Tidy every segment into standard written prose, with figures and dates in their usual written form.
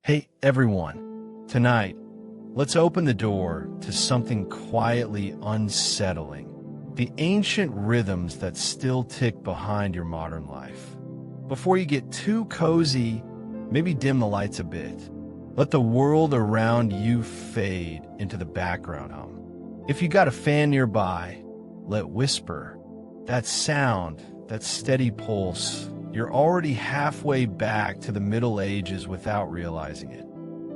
Hey everyone, tonight, let's open the door to something quietly unsettling. The ancient rhythms that still tick behind your modern life. Before you get too cozy, maybe dim the lights a bit. Let the world around you fade into the background hum. If you got a fan nearby, let whisper. That sound, that steady pulse, you're already halfway back to the Middle Ages without realizing it.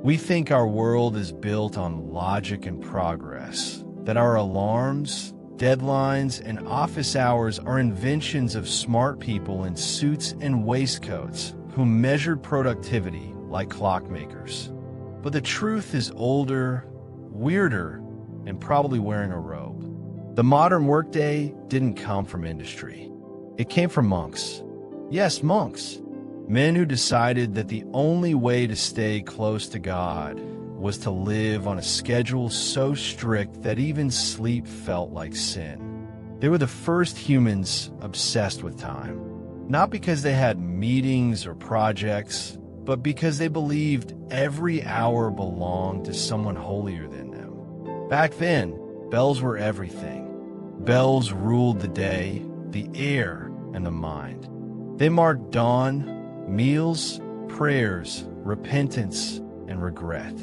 We think our world is built on logic and progress, that our alarms, deadlines, and office hours are inventions of smart people in suits and waistcoats who measured productivity like clockmakers. But the truth is older, weirder, and probably wearing a robe. The modern workday didn't come from industry. It came from monks. Yes, monks. Men who decided that the only way to stay close to God was to live on a schedule so strict that even sleep felt like sin. They were the first humans obsessed with time, not because they had meetings or projects, but because they believed every hour belonged to someone holier than them. Back then, bells were everything. Bells ruled the day, the air, and the mind. They marked dawn, meals, prayers, repentance, and regret.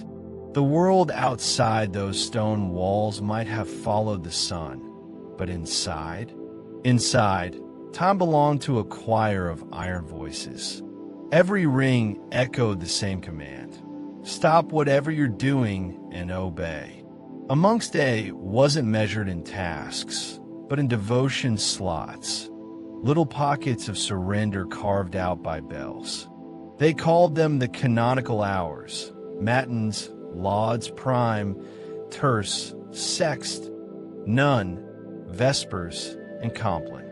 The world outside those stone walls might have followed the sun, but inside, time belonged to a choir of iron voices. Every ring echoed the same command. Stop whatever you're doing and obey. A monk's day wasn't measured in tasks, but in devotion slots. Little pockets of surrender carved out by bells. They called them the canonical hours: matins, lauds, prime, terce, sext, none, vespers, and compline.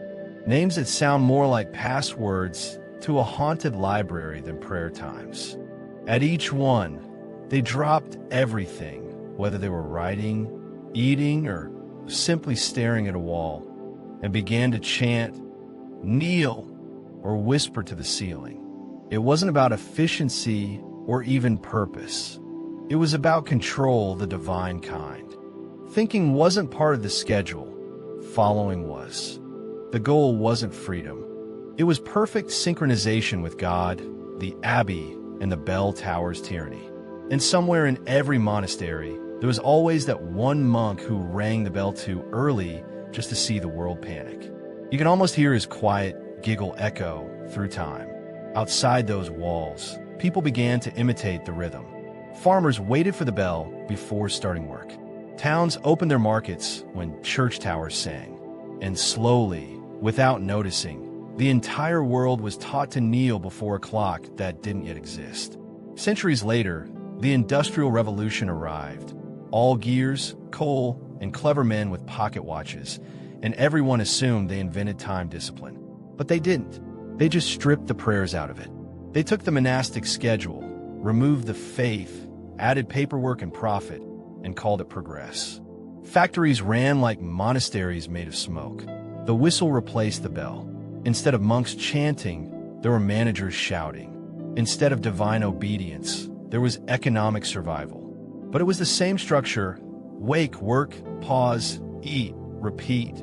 Names that sound more like passwords to a haunted library than prayer times. At each one, they dropped everything, whether they were writing, eating, or simply staring at a wall, and began to chant, kneel, or whisper to the ceiling. It wasn't about efficiency or even purpose. It was about control, the divine kind. Thinking wasn't part of the schedule. Following was. The goal wasn't freedom. It was perfect synchronization with God, the abbey, and the bell tower's tyranny. And somewhere in every monastery, there was always that one monk who rang the bell too early just to see the world panic. You can almost hear his quiet giggle echo through time. Outside those walls, people began to imitate the rhythm. Farmers waited for the bell before starting work. Towns opened their markets when church towers sang. And slowly, without noticing, the entire world was taught to kneel before a clock that didn't yet exist. Centuries later, the Industrial Revolution arrived. All gears, coal, and clever men with pocket watches, and everyone assumed they invented time discipline. But they didn't. They just stripped the prayers out of it. They took the monastic schedule, removed the faith, added paperwork and profit, and called it progress. Factories ran like monasteries made of smoke. The whistle replaced the bell. Instead of monks chanting, there were managers shouting. Instead of divine obedience, there was economic survival. But it was the same structure: wake, work, pause, eat, repeat.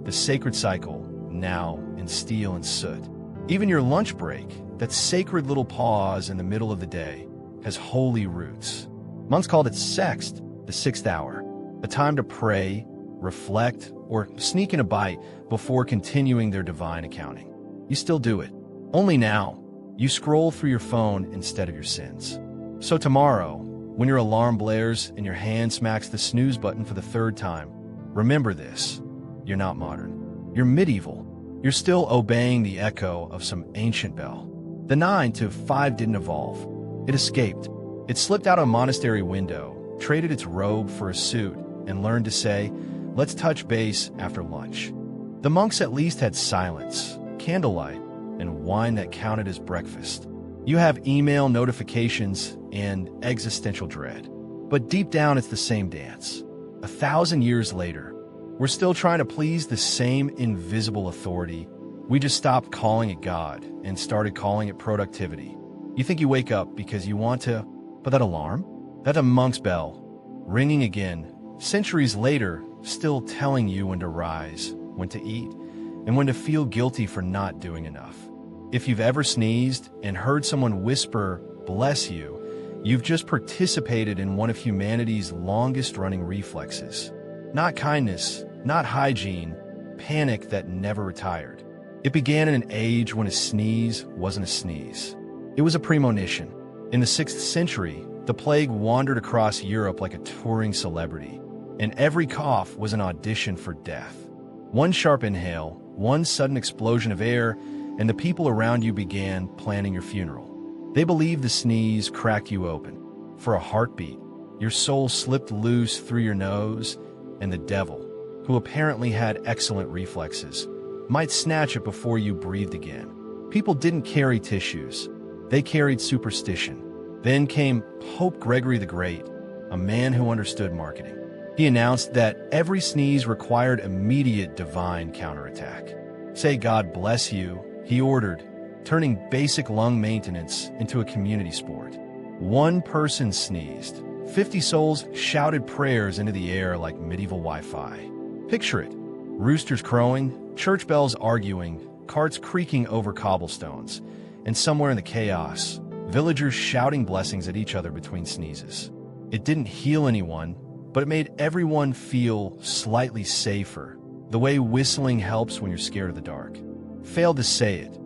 The sacred cycle, now in steel and soot. Even your lunch break, that sacred little pause in the middle of the day, has holy roots. Monks called it sext, the sixth hour, a time to pray, reflect, or sneak in a bite before continuing their divine accounting. You still do it. Only now, you scroll through your phone instead of your sins. So tomorrow, when your alarm blares and your hand smacks the snooze button for the third time, remember this: you're not modern. You're medieval. You're still obeying the echo of some ancient bell. The 9 to 5 didn't evolve. It escaped. It slipped out a monastery window, traded its robe for a suit, and learned to say, "Let's touch base after lunch." The monks at least had silence, candlelight, and wine that counted as breakfast. You have email notifications and existential dread. But deep down, it's the same dance. 1,000 years later, we're still trying to please the same invisible authority. We just stopped calling it God and started calling it productivity. You think you wake up because you want to But that alarm? That a monk's bell, ringing again, centuries later, still telling you when to rise, when to eat, and when to feel guilty for not doing enough. If you've ever sneezed and heard someone whisper, "Bless you," you've just participated in one of humanity's longest-running reflexes. Not kindness, not hygiene, panic that never retired. It began in an age when a sneeze wasn't a sneeze. It was a premonition. In the 6th century, the plague wandered across Europe like a touring celebrity, and every cough was an audition for death. One sharp inhale, one sudden explosion of air, and the people around you began planning your funeral. They believed the sneeze cracked you open. For a heartbeat, your soul slipped loose through your nose, and the devil, who apparently had excellent reflexes, might snatch it before you breathed again. People didn't carry tissues. They carried superstition. Then came Pope Gregory the Great, a man who understood marketing. He announced that every sneeze required immediate divine counterattack. Say "God bless you," he ordered, turning basic lung maintenance into a community sport. One person sneezed. 50 souls shouted prayers into the air like medieval Wi-Fi. Picture it. Roosters crowing, church bells arguing, carts creaking over cobblestones, and somewhere in the chaos, villagers shouting blessings at each other between sneezes. It didn't heal anyone, but it made everyone feel slightly safer, the way whistling helps when you're scared of the dark. Failed to say it,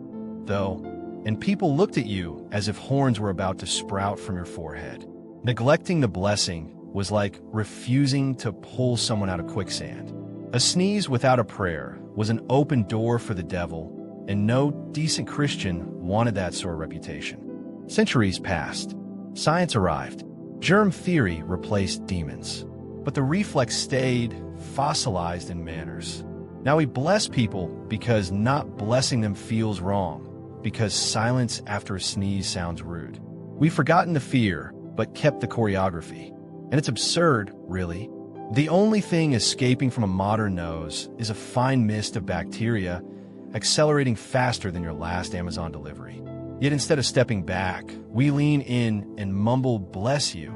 though, and people looked at you as if horns were about to sprout from your forehead. Neglecting the blessing was like refusing to pull someone out of quicksand. A sneeze without a prayer was an open door for the devil, and no decent Christian wanted that sort of reputation. Centuries passed. Science arrived. Germ theory replaced demons. But the reflex stayed fossilized in manners. Now we bless people because not blessing them feels wrong, because silence after a sneeze sounds rude. We've forgotten the fear, but kept the choreography. And it's absurd, really. The only thing escaping from a modern nose is a fine mist of bacteria accelerating faster than your last Amazon delivery. Yet instead of stepping back, we lean in and mumble "bless you,"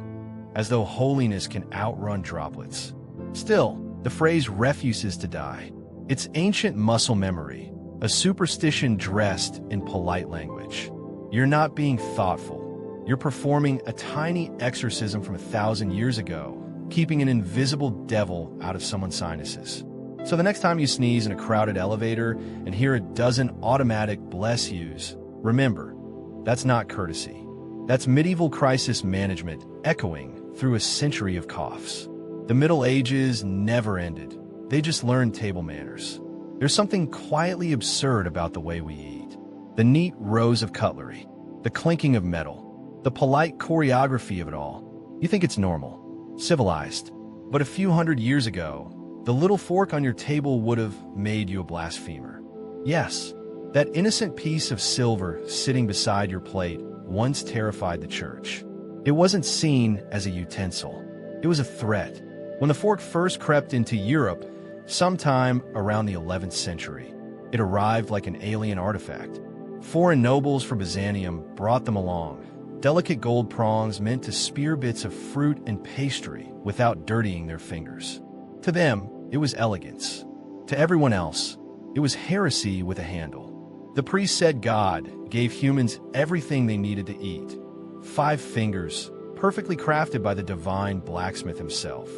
as though holiness can outrun droplets. Still, the phrase refuses to die. It's ancient muscle memory, a superstition dressed in polite language. You're not being thoughtful. You're performing a tiny exorcism from 1,000 years ago, keeping an invisible devil out of someone's sinuses. So the next time you sneeze in a crowded elevator and hear a dozen automatic "bless yous," remember, that's not courtesy. That's medieval crisis management echoing through a century of coughs. The Middle Ages never ended. They just learned table manners. There's something quietly absurd about the way we eat. The neat rows of cutlery, the clinking of metal, the polite choreography of it all. You think it's normal, civilized. But a few hundred years ago, the little fork on your table would have made you a blasphemer. Yes, that innocent piece of silver sitting beside your plate once terrified the church. It wasn't seen as a utensil. It was a threat. When the fork first crept into Europe, sometime around the 11th century, it arrived like an alien artifact. Foreign nobles from Byzantium brought them along, delicate gold prongs meant to spear bits of fruit and pastry without dirtying their fingers. To them, it was elegance. To everyone else, it was heresy with a handle. The priest said God gave humans everything they needed to eat. 5 fingers, perfectly crafted by the divine blacksmith himself.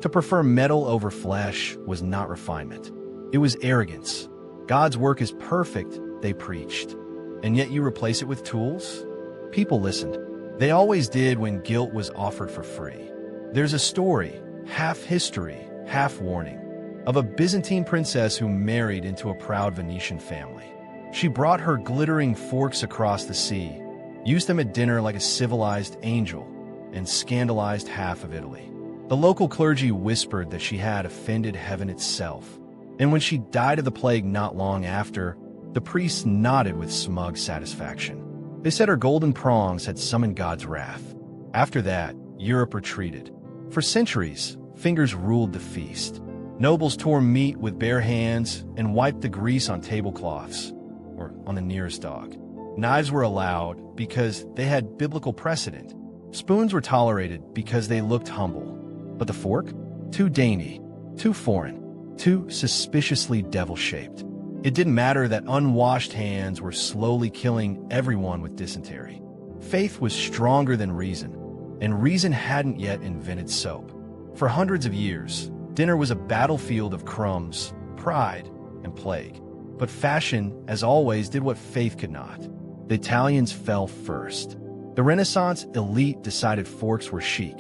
To prefer metal over flesh was not refinement. It was arrogance. God's work is perfect, they preached. And yet you replace it with tools? People listened. They always did when guilt was offered for free. There's a story, half history, half warning, of a Byzantine princess who married into a proud Venetian family. She brought her glittering forks across the sea, used them at dinner like a civilized angel, and scandalized half of Italy. The local clergy whispered that she had offended heaven itself, and when she died of the plague not long after, the priests nodded with smug satisfaction. They said her golden prongs had summoned God's wrath. After that, Europe retreated. For centuries, fingers ruled the feast. Nobles tore meat with bare hands and wiped the grease on tablecloths, or on the nearest dog. Knives were allowed because they had biblical precedent. Spoons were tolerated because they looked humble, but the fork? Too dainty, too foreign, too suspiciously devil-shaped. It didn't matter that unwashed hands were slowly killing everyone with dysentery. Faith was stronger than reason, and reason hadn't yet invented soap. For hundreds of years, dinner was a battlefield of crumbs, pride, and plague. But fashion, as always, did what faith could not. The Italians fell first. The Renaissance elite decided forks were chic,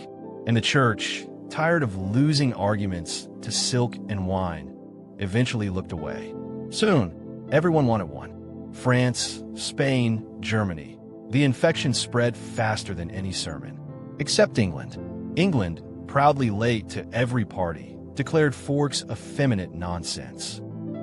and the church, tired of losing arguments to silk and wine, eventually looked away. Soon, everyone wanted one. France, Spain, Germany. The infection spread faster than any sermon. Except England. England, proudly late to every party, declared forks effeminate nonsense.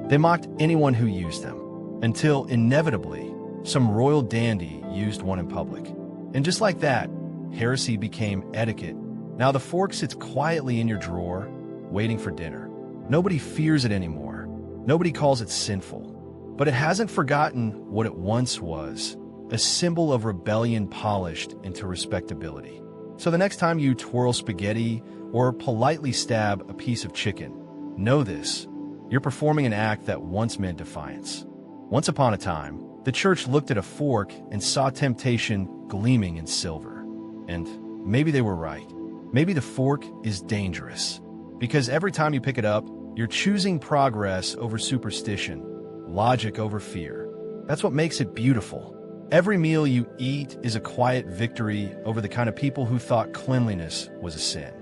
They mocked anyone who used them, until, inevitably, some royal dandy used one in public. And just like that, heresy became etiquette. Now the fork sits quietly in your drawer, waiting for dinner. Nobody fears it anymore. Nobody calls it sinful. But it hasn't forgotten what it once was, a symbol of rebellion polished into respectability. So the next time you twirl spaghetti or politely stab a piece of chicken, know this: you're performing an act that once meant defiance. Once upon a time, the church looked at a fork and saw temptation gleaming in silver. And maybe they were right. Maybe the fork is dangerous, because every time you pick it up, you're choosing progress over superstition, logic over fear. That's what makes it beautiful. Every meal you eat is a quiet victory over the kind of people who thought cleanliness was a sin.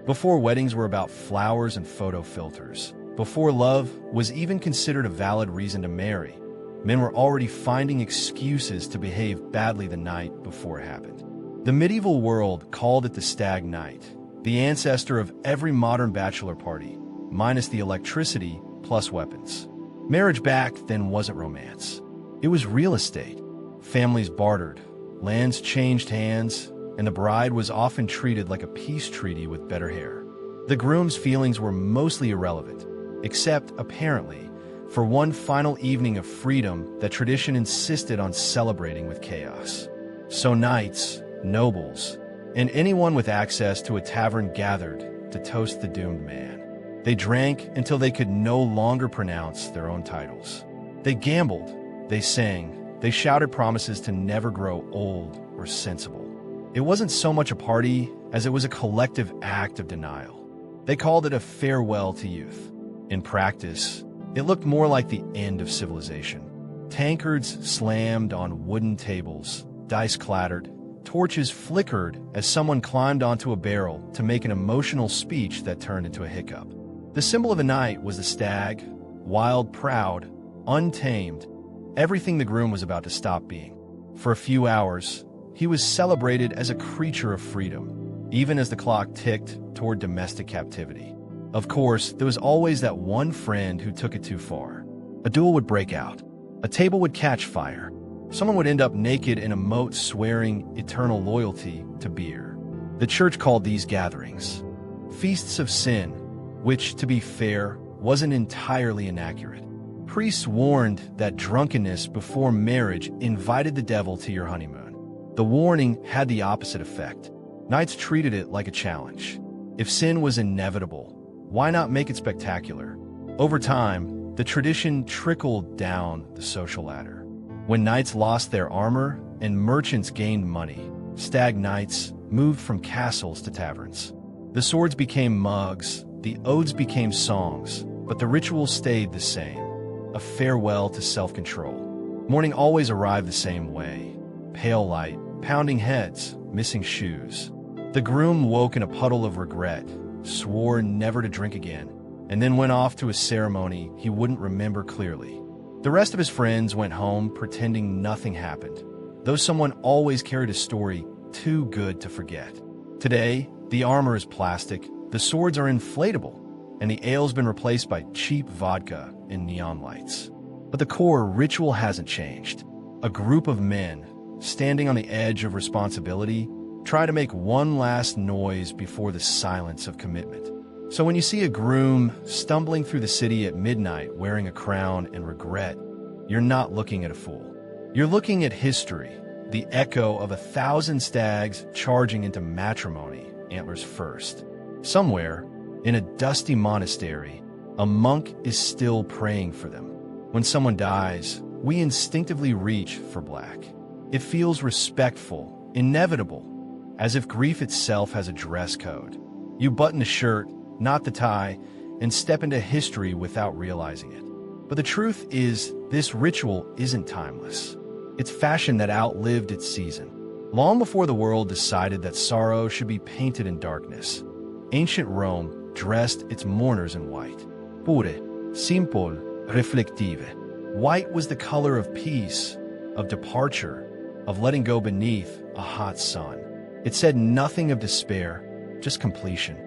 Before weddings were about flowers and photo filters, before love was even considered a valid reason to marry, men were already finding excuses to behave badly the night before it happened. The medieval world called it the stag night, the ancestor of every modern bachelor party, minus the electricity plus weapons. Marriage back then wasn't romance. It was real estate. Families bartered, lands changed hands, and the bride was often treated like a peace treaty with better hair. The groom's feelings were mostly irrelevant, except, apparently, for one final evening of freedom that tradition insisted on celebrating with chaos. So knights, nobles, and anyone with access to a tavern gathered to toast the doomed man. They drank until they could no longer pronounce their own titles. They gambled, they sang, they shouted promises to never grow old or sensible. It wasn't so much a party as it was a collective act of denial. They called it a farewell to youth. In practice, it looked more like the end of civilization. Tankards slammed on wooden tables, dice clattered, torches flickered as someone climbed onto a barrel to make an emotional speech that turned into a hiccup. The symbol of the night was the stag, wild, proud, untamed, everything the groom was about to stop being. For a few hours, he was celebrated as a creature of freedom, even as the clock ticked toward domestic captivity. Of course, there was always that one friend who took it too far. A duel would break out. A table would catch fire. Someone would end up naked in a moat swearing eternal loyalty to beer. The church called these gatherings feasts of sin, which, to be fair, wasn't entirely inaccurate. Priests warned that drunkenness before marriage invited the devil to your honeymoon. The warning had the opposite effect. Knights treated it like a challenge. If sin was inevitable, why not make it spectacular? Over time, the tradition trickled down the social ladder. When knights lost their armor and merchants gained money, stag nights moved from castles to taverns. The swords became mugs, the odes became songs, but the ritual stayed the same, a farewell to self-control. Morning always arrived the same way. Pale light, pounding heads, missing shoes. The groom woke in a puddle of regret, swore never to drink again, and then went off to a ceremony he wouldn't remember clearly. The rest of his friends went home pretending nothing happened, though someone always carried a story too good to forget. Today, the armor is plastic, the swords are inflatable, and the ale's been replaced by cheap vodka and neon lights. But the core ritual hasn't changed. A group of men, standing on the edge of responsibility, try to make one last noise before the silence of commitment. So when you see a groom stumbling through the city at midnight wearing a crown and regret, you're not looking at a fool. You're looking at history, the echo of 1,000 stags charging into matrimony, antlers first. Somewhere, in a dusty monastery, a monk is still praying for them. When someone dies, we instinctively reach for black. It feels respectful, inevitable, as if grief itself has a dress code. You button the shirt, not the tie, and step into history without realizing it. But the truth is, this ritual isn't timeless. It's fashion that outlived its season. Long before the world decided that sorrow should be painted in darkness, ancient Rome dressed its mourners in white. Pure, simple, reflective. White was the color of peace, of departure, of letting go beneath a hot sun. It said nothing of despair, just completion.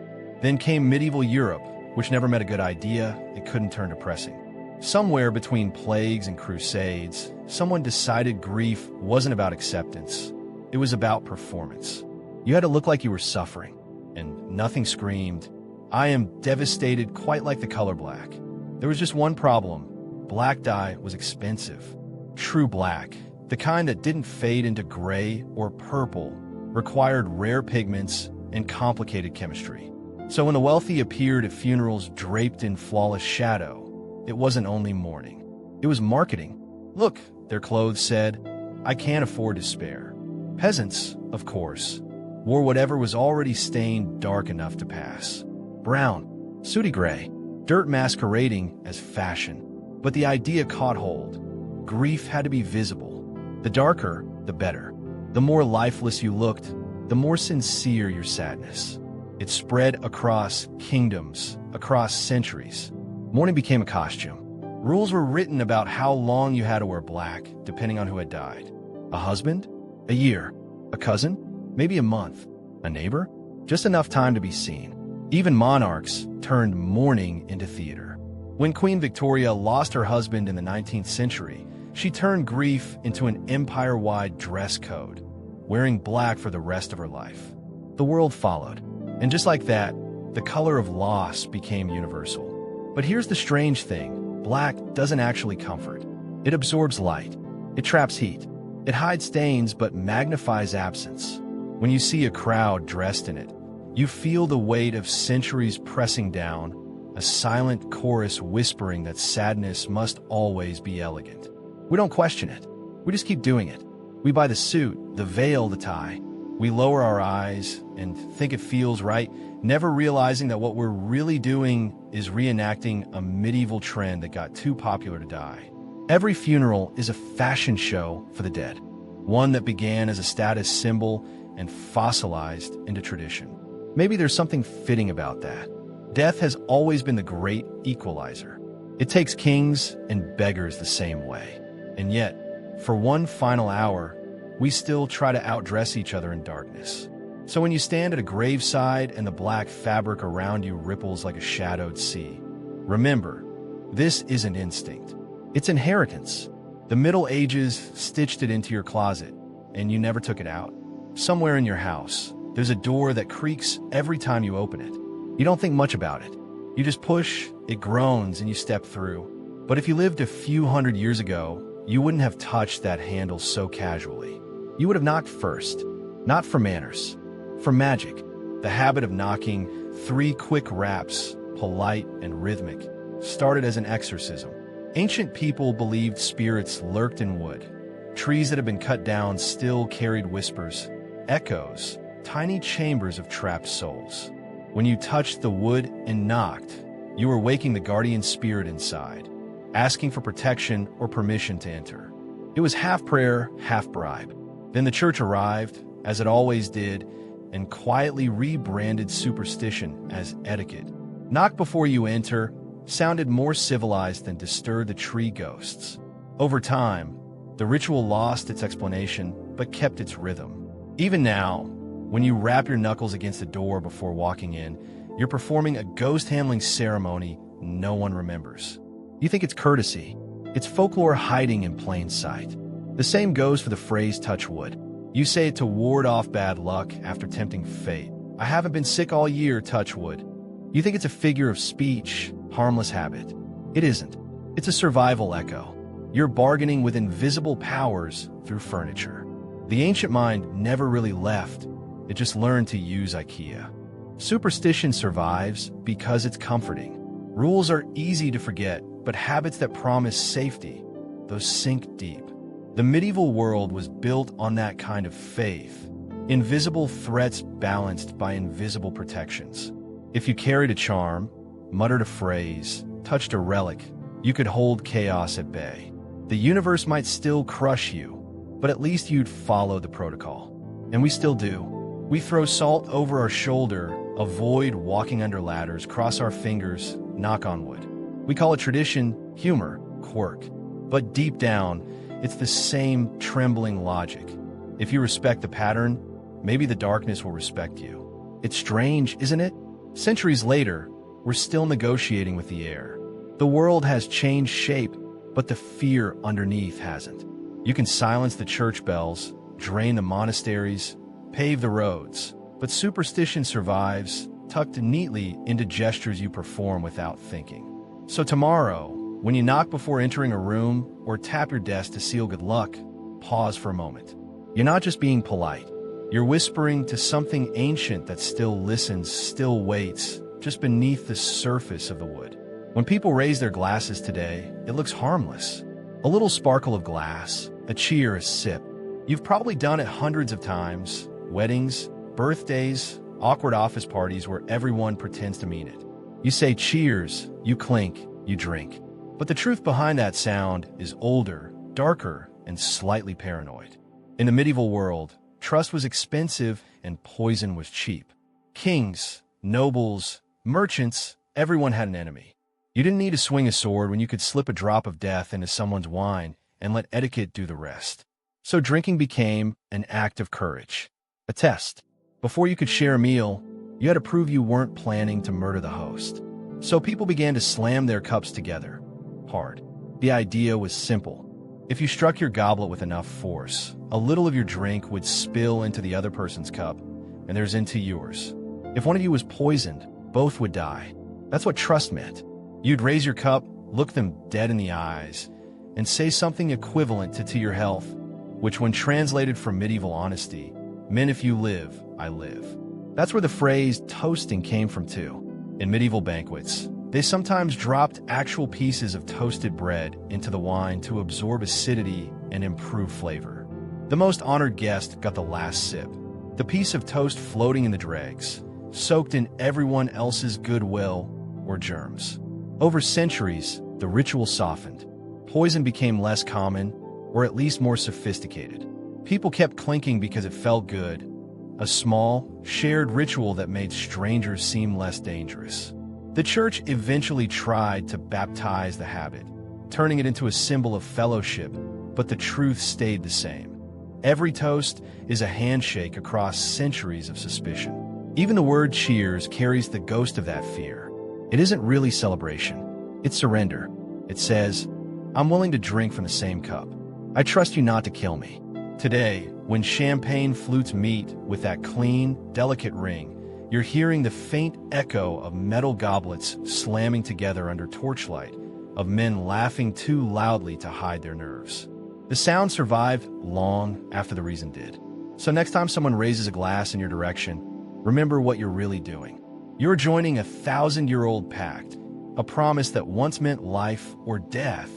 Then came medieval Europe, which never met a good idea it couldn't turn depressing. Somewhere between plagues and crusades, someone decided grief wasn't about acceptance. It was about performance. You had to look like you were suffering, and nothing screamed, "I am devastated," quite like the color black. There was just one problem. Black dye was expensive. True black, the kind that didn't fade into gray or purple, required rare pigments and complicated chemistry. So when the wealthy appeared at funerals draped in flawless shadow, it wasn't only mourning. It was marketing. Look, their clothes said, "I can't afford to spare." Peasants, of course, wore whatever was already stained dark enough to pass. Brown, sooty gray, dirt masquerading as fashion. But the idea caught hold. Grief had to be visible. The darker, the better. The more lifeless you looked, the more sincere your sadness. It spread across kingdoms, across centuries. Mourning became a costume. Rules were written about how long you had to wear black, depending on who had died. A husband? A year. A cousin? Maybe a month. A neighbor? Just enough time to be seen. Even monarchs turned mourning into theater. When Queen Victoria lost her husband in the 19th century, she turned grief into an empire-wide dress code, wearing black for the rest of her life. The world followed. And just like that, the color of loss became universal. But here's the strange thing. Black doesn't actually comfort. It absorbs light. It traps heat. It hides stains but magnifies absence. When you see a crowd dressed in it, you feel the weight of centuries pressing down, a silent chorus whispering that sadness must always be elegant. We don't question it. We just keep doing it. We buy the suit, the veil, the tie. We lower our eyes and think it feels right, never realizing that what we're really doing is reenacting a medieval trend that got too popular to die. Every funeral is a fashion show for the dead, one that began as a status symbol and fossilized into tradition. Maybe there's something fitting about that. Death has always been the great equalizer. It takes kings and beggars the same way. And yet, for one final hour, we still try to outdress each other in darkness. So when you stand at a graveside and the black fabric around you ripples like a shadowed sea, remember, this isn't instinct. It's inheritance. The Middle Ages stitched it into your closet, and you never took it out. Somewhere in your house, there's a door that creaks every time you open it. You don't think much about it. You just push, it groans, and you step through. But if you lived a few hundred years ago, you wouldn't have touched that handle so casually. You would have knocked first, not for manners, for magic. The habit of knocking, 3 quick raps, polite and rhythmic, started as an exorcism. Ancient people believed spirits lurked in wood. Trees that had been cut down still carried whispers, echoes, tiny chambers of trapped souls. When you touched the wood and knocked, you were waking the guardian spirit inside, asking for protection or permission to enter. It was half prayer, half bribe. Then the church arrived, as it always did, and quietly rebranded superstition as etiquette. Knock before you enter sounded more civilized than to stir the tree ghosts. Over time, the ritual lost its explanation but kept its rhythm. Even now, when you rap your knuckles against the door before walking in, you're performing a ghost-handling ceremony no one remembers. You think it's courtesy. It's folklore hiding in plain sight. The same goes for the phrase touch wood. You say it to ward off bad luck after tempting fate. I haven't been sick all year, touch wood. You think it's a figure of speech, harmless habit. It isn't. It's a survival echo. You're bargaining with invisible powers through furniture. The ancient mind never really left. It just learned to use IKEA. Superstition survives because it's comforting. Rules are easy to forget, but habits that promise safety, those sink deep. The medieval world was built on that kind of faith. Invisible threats balanced by invisible protections. If you carried a charm, muttered a phrase, touched a relic, you could hold chaos at bay. The universe might still crush you, but at least you'd follow the protocol. And we still do. We throw salt over our shoulder, avoid walking under ladders, cross our fingers, knock on wood. We call it tradition, humor, quirk. But deep down, it's the same trembling logic. If you respect the pattern, maybe the darkness will respect you. It's strange, isn't it? Centuries later, we're still negotiating with the air. The world has changed shape, but the fear underneath hasn't. You can silence the church bells, drain the monasteries, pave the roads, but superstition survives, tucked neatly into gestures you perform without thinking. So tomorrow, when you knock before entering a room or tap your desk to seal good luck, pause for a moment. You're not just being polite. You're whispering to something ancient that still listens, still waits, just beneath the surface of the wood. When people raise their glasses today, it looks harmless. A little sparkle of glass, a cheer, a sip. You've probably done it hundreds of times. Weddings, birthdays, awkward office parties where everyone pretends to mean it. You say cheers, you clink, you drink. But the truth behind that sound is older, darker, and slightly paranoid. In the medieval world, trust was expensive and poison was cheap. Kings, nobles, merchants, everyone had an enemy. You didn't need to swing a sword when you could slip a drop of death into someone's wine and let etiquette do the rest. So drinking became an act of courage, a test. Before you could share a meal, you had to prove you weren't planning to murder the host. So people began to slam their cups together, hard. The idea was simple. If you struck your goblet with enough force, a little of your drink would spill into the other person's cup, and there's into yours. If one of you was poisoned, both would die. That's what trust meant. You'd raise your cup, look them dead in the eyes, and say something equivalent to your health, which when translated from medieval honesty, meant if you live, I live. That's where the phrase toasting came from too. In medieval banquets, they sometimes dropped actual pieces of toasted bread into the wine to absorb acidity and improve flavor. The most honored guest got the last sip, the piece of toast floating in the dregs, soaked in everyone else's goodwill or germs. Over centuries, the ritual softened. Poison became less common, or at least more sophisticated. People kept clinking because it felt good, a small, shared ritual that made strangers seem less dangerous. The church eventually tried to baptize the habit, turning it into a symbol of fellowship, but the truth stayed the same. Every toast is a handshake across centuries of suspicion. Even the word cheers carries the ghost of that fear. It isn't really celebration. It's surrender. It says, I'm willing to drink from the same cup. I trust you not to kill me. Today, when champagne flutes meet with that clean, delicate ring, you're hearing the faint echo of metal goblets slamming together under torchlight, of men laughing too loudly to hide their nerves. The sound survived long after the reason did. So next time someone raises a glass in your direction, remember what you're really doing. You're joining a 1,000-year-old pact, a promise that once meant life or death,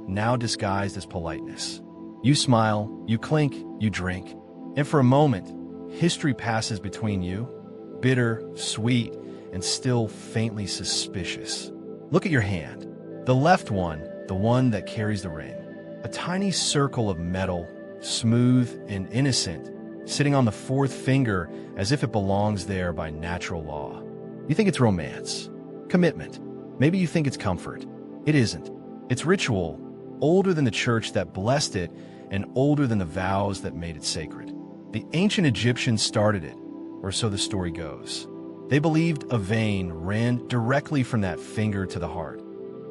now disguised as politeness. You smile, you clink, you drink, and for a moment, history passes between you, bitter, sweet, and still faintly suspicious. Look at your hand. The left one, the one that carries the ring. A tiny circle of metal, smooth and innocent, sitting on the fourth finger as if it belongs there by natural law. You think it's romance, commitment. Maybe you think it's comfort. It isn't. It's ritual, older than the church that blessed it and older than the vows that made it sacred. The ancient Egyptians started it, or so the story goes. They believed a vein ran directly from that finger to the heart,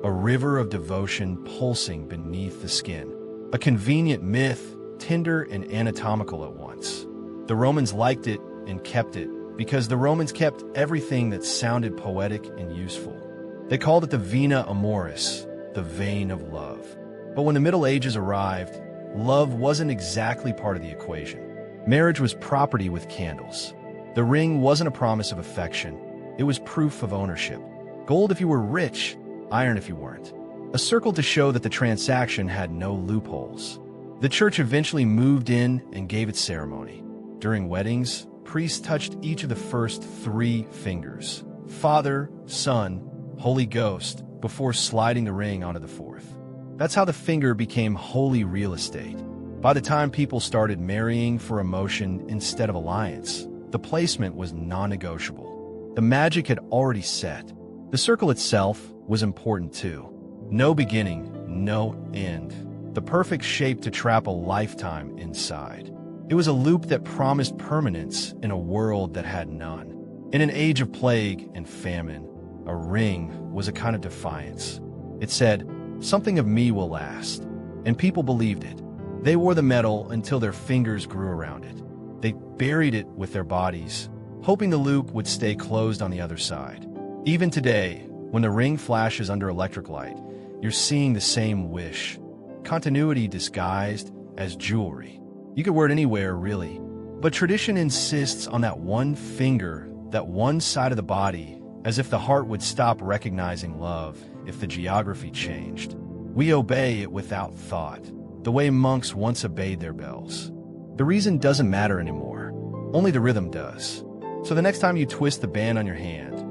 a river of devotion pulsing beneath the skin. A convenient myth, tender and anatomical at once. The Romans liked it and kept it because the Romans kept everything that sounded poetic and useful. They called it the vena amoris, the vein of love. But when the Middle Ages arrived, love wasn't exactly part of the equation. Marriage was property with candles. The ring wasn't a promise of affection. It was proof of ownership. Gold if you were rich, iron if you weren't. A circle to show that the transaction had no loopholes. The church eventually moved in and gave its ceremony. During weddings, priests touched each of the first 3 fingers, Father, Son, Holy Ghost, before sliding the ring onto the 4th. That's how the finger became holy real estate. By the time people started marrying for emotion instead of alliance, the placement was non-negotiable. The magic had already set. The circle itself was important too. No beginning, no end. The perfect shape to trap a lifetime inside. It was a loop that promised permanence in a world that had none. In an age of plague and famine, a ring was a kind of defiance. It said, "Something of me will last." And people believed it. They wore the metal until their fingers grew around it. They buried it with their bodies, hoping the loop would stay closed on the other side. Even today, when the ring flashes under electric light, you're seeing the same wish. Continuity disguised as jewelry. You could wear it anywhere, really. But tradition insists on that one finger, that one side of the body, as if the heart would stop recognizing love if the geography changed. We obey it without thought, the way monks once obeyed their bells. The reason doesn't matter anymore. Only the rhythm does. So the next time you twist the band on your hand,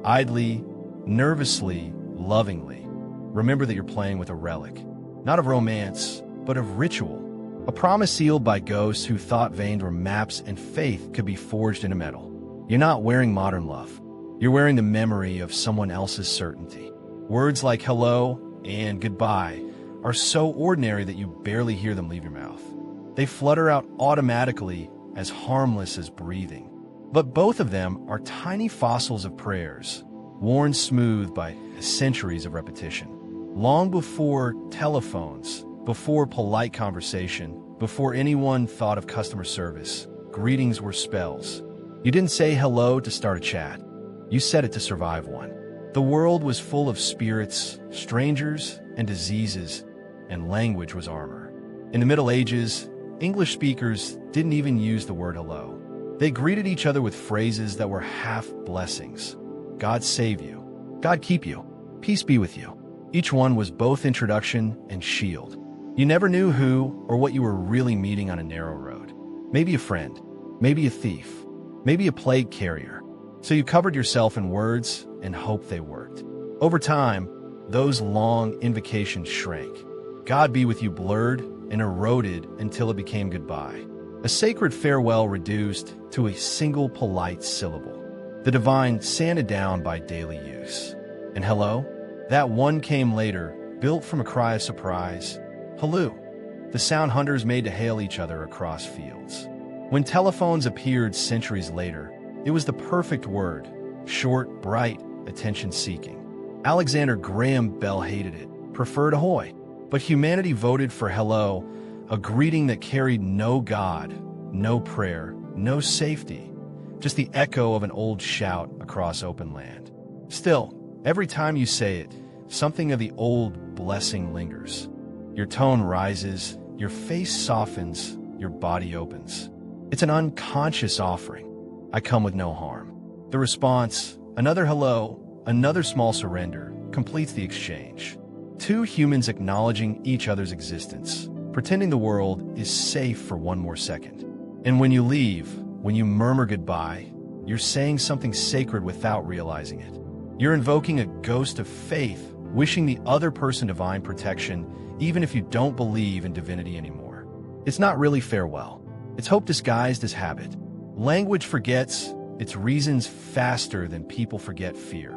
idly, nervously, lovingly, remember that you're playing with a relic, not of romance, but of ritual. A promise sealed by ghosts who thought veins were maps and faith could be forged into metal. You're not wearing modern love. You're wearing the memory of someone else's certainty. Words like hello and goodbye are so ordinary that you barely hear them leave your mouth. They flutter out automatically, as harmless as breathing. But both of them are tiny fossils of prayers, worn smooth by centuries of repetition. Long before telephones, before polite conversation, before anyone thought of customer service, greetings were spells. You didn't say hello to start a chat. You said it to survive one. The world was full of spirits, strangers, and diseases, and language was armor. In the Middle Ages, English speakers didn't even use the word hello. They greeted each other with phrases that were half blessings. God save you. God keep you. Peace be with you. Each one was both introduction and shield. You never knew who or what you were really meeting on a narrow road. Maybe a friend, maybe a thief, maybe a plague carrier. So you covered yourself in words and hoped they worked. Over time, those long invocations shrank. God be with you blurred and eroded until it became goodbye. A sacred farewell reduced to a single polite syllable. The divine sanded down by daily use. And hello? That one came later, built from a cry of surprise. Hello, the sound hunters made to hail each other across fields. When telephones appeared centuries later, it was the perfect word, short, bright, attention-seeking. Alexander Graham Bell hated it, preferred ahoy, but humanity voted for hello, a greeting that carried no God, no prayer, no safety, just the echo of an old shout across open land. Still, every time you say it, something of the old blessing lingers. Your tone rises, your face softens, your body opens. It's an unconscious offering. I come with no harm. The response, another hello, another small surrender, completes the exchange. Two humans acknowledging each other's existence, pretending the world is safe for one more second. And when you leave, when you murmur goodbye, you're saying something sacred without realizing it. You're invoking a ghost of faith, wishing the other person divine protection, even if you don't believe in divinity anymore. It's not really farewell. It's hope disguised as habit. Language forgets its reasons faster than people forget fear.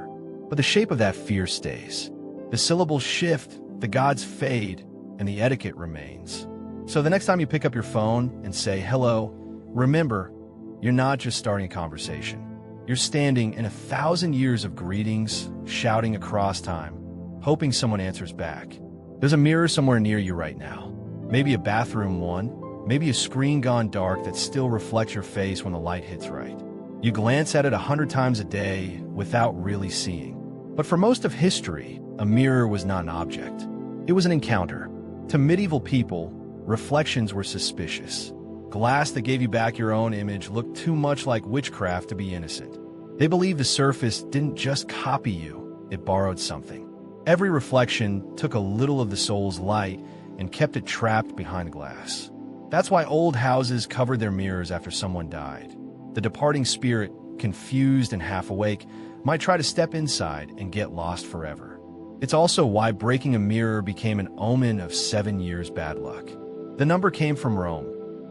But the shape of that fear stays. The syllables shift, the gods fade, and the etiquette remains. So the next time you pick up your phone and say hello, remember, you're not just starting a conversation. You're standing in 1,000 years of greetings, shouting across time, hoping someone answers back. There's a mirror somewhere near you right now. Maybe a bathroom one, maybe a screen gone dark that still reflects your face when the light hits right. You glance at it 100 times a day without really seeing. But for most of history, a mirror was not an object. It was an encounter. To medieval people, reflections were suspicious. Glass that gave you back your own image looked too much like witchcraft to be innocent. They believed the surface didn't just copy you, it borrowed something. Every reflection took a little of the soul's light and kept it trapped behind glass. That's why old houses covered their mirrors after someone died. The departing spirit, confused and half awake, might try to step inside and get lost forever. It's also why breaking a mirror became an omen of 7 years bad luck. The number came from Rome,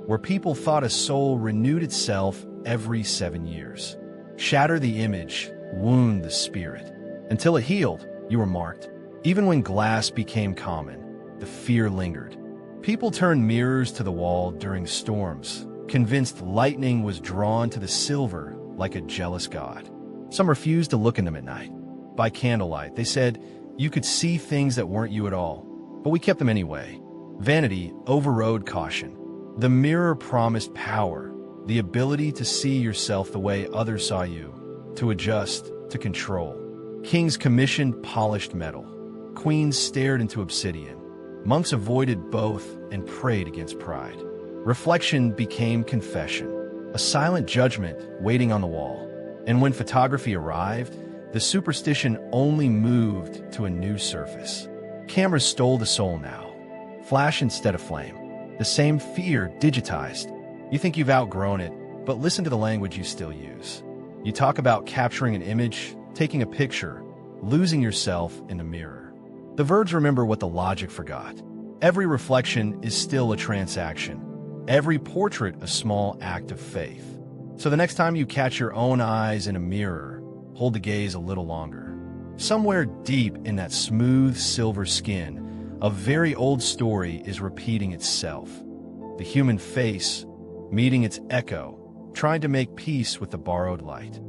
where people thought a soul renewed itself every 7 years. Shatter the image, wound the spirit. Until it healed, you were marked. Even when glass became common, the fear lingered. People turned mirrors to the wall during storms, convinced lightning was drawn to the silver like a jealous god. Some refused to look in them at night. By candlelight, they said you could see things that weren't you at all, but we kept them anyway. Vanity overrode caution. The mirror promised power, the ability to see yourself the way others saw you, to adjust, to control. Kings commissioned polished metal. Queens stared into obsidian. Monks avoided both and prayed against pride. Reflection became confession, a silent judgment waiting on the wall. And when photography arrived, the superstition only moved to a new surface. Cameras stole the soul now. Flash instead of flame. The same fear digitized. You think you've outgrown it, but listen to the language you still use. You talk about capturing an image, taking a picture, losing yourself in the mirror. The verbs remember what the logic forgot. Every reflection is still a transaction. Every portrait a small act of faith. So the next time you catch your own eyes in a mirror, hold the gaze a little longer. Somewhere deep in that smooth silver skin, a very old story is repeating itself. The human face, meeting its echo, trying to make peace with the borrowed light.